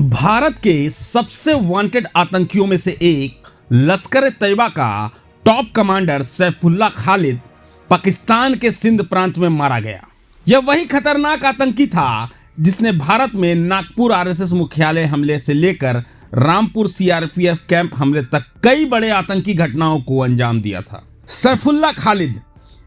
भारत के सबसे वांटेड आतंकियों में से एक लश्कर तैयबा का टॉप कमांडर सैफुल्लाह खालिद पाकिस्तान के सिंध प्रांत में मारा गया। यह वही खतरनाक आतंकी था जिसने भारत में नागपुर आरएसएस मुख्यालय हमले से लेकर रामपुर सीआरपीएफ कैंप हमले तक कई बड़े आतंकी घटनाओं को अंजाम दिया था। सैफुल्लाह खालिद,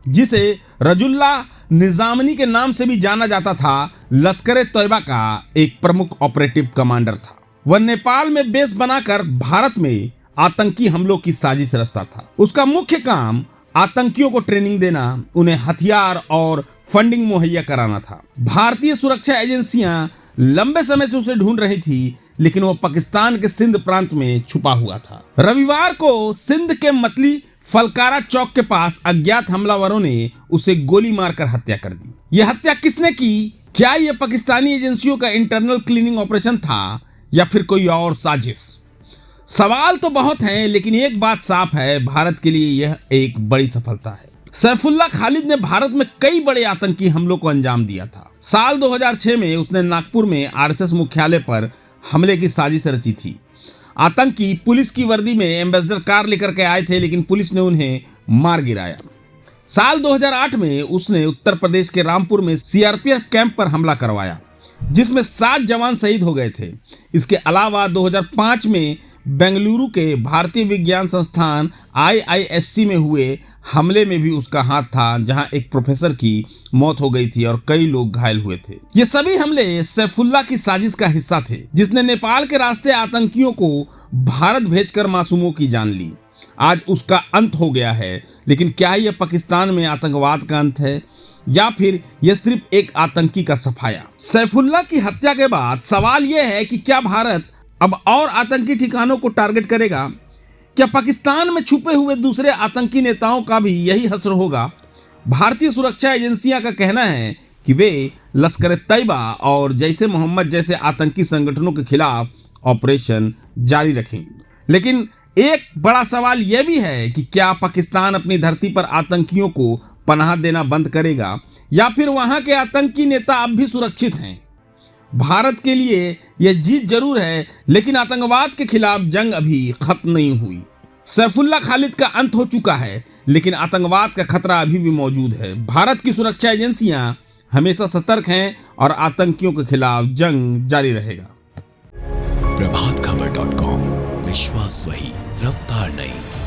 जिसे रजुल्ला निजामनी के नाम से भी जाना जाता था, लश्कर तैयबा का एक प्रमुख ऑपरेटिव कमांडर था। वह नेपाल में बेस बनाकर भारत में आतंकी हमलों की साजिश रचता था। उसका मुख्य काम आतंकियों को ट्रेनिंग देना, उन्हें हथियार और फंडिंग मुहैया कराना था। भारतीय सुरक्षा एजेंसियां लंबे समय से उसे ढूंढ रही थी, लेकिन वह पाकिस्तान के सिंध प्रांत में छुपा हुआ था। रविवार को सिंध के मतली फलकारा चौक के पास अज्ञात हमलावरों ने उसे गोली मारकर हत्या कर दी। यह हत्या किसने की? क्या यह पाकिस्तानी एजेंसियों का इंटरनल क्लीनिंग ऑपरेशन था या फिर कोई और साजिश? सवाल तो बहुत हैं, लेकिन एक बात साफ है, भारत के लिए यह एक बड़ी सफलता है। सैफुल्लाह खालिद ने भारत में कई बड़े आतंकी हमलों को अंजाम दिया था। साल 2006 में उसने नागपुर में आरएसएस मुख्यालय पर हमले की साजिश रची थी। आतंकी पुलिस की वर्दी में एम्बेसडर कार लेकर के आए थे, लेकिन पुलिस ने उन्हें मार गिराया। साल 2008 में उसने उत्तर प्रदेश के रामपुर में सीआरपीएफ कैंप पर हमला करवाया, जिसमें 7 जवान शहीद हो गए थे। इसके अलावा 2005 में बेंगलुरु के भारतीय विज्ञान संस्थान IISc में हुए हमले में भी उसका हाथ था, जहां एक प्रोफेसर की मौत हो गई थी और कई लोग घायल हुए थे। ये सभी हमले सैफुल्लाह की साजिश का हिस्सा थे, जिसने नेपाल के रास्ते आतंकियों को भारत भेजकर मासूमों की जान ली। आज उसका अंत हो गया है, लेकिन क्या यह पाकिस्तान में आतंकवाद का अंत है या फिर यह सिर्फ एक आतंकी का सफाया? सैफुल्लाह की हत्या के बाद सवाल यह है कि क्या भारत अब और आतंकी ठिकानों को टारगेट करेगा? क्या पाकिस्तान में छुपे हुए दूसरे आतंकी नेताओं का भी यही हश्र होगा? भारतीय सुरक्षा एजेंसियां का कहना है कि वे लश्कर तैयबा और जैश ए मोहम्मद जैसे आतंकी संगठनों के खिलाफ ऑपरेशन जारी रखेंगे। लेकिन एक बड़ा सवाल यह भी है कि क्या पाकिस्तान अपनी धरती पर आतंकियों को पनाह देना बंद करेगा या फिर वहां के आतंकी नेता अब भी सुरक्षित हैं? भारत के लिए यह जीत जरूर है, लेकिन आतंकवाद के खिलाफ जंग अभी खत्म नहीं हुई। सैफुल्लाह खालिद का अंत हो चुका है, लेकिन आतंकवाद का खतरा अभी भी मौजूद है। भारत की सुरक्षा एजेंसियां हमेशा सतर्क हैं और आतंकियों के खिलाफ जंग जारी रहेगा। प्रभातखबर.com, विश्वास वही, रफ्तार नहीं।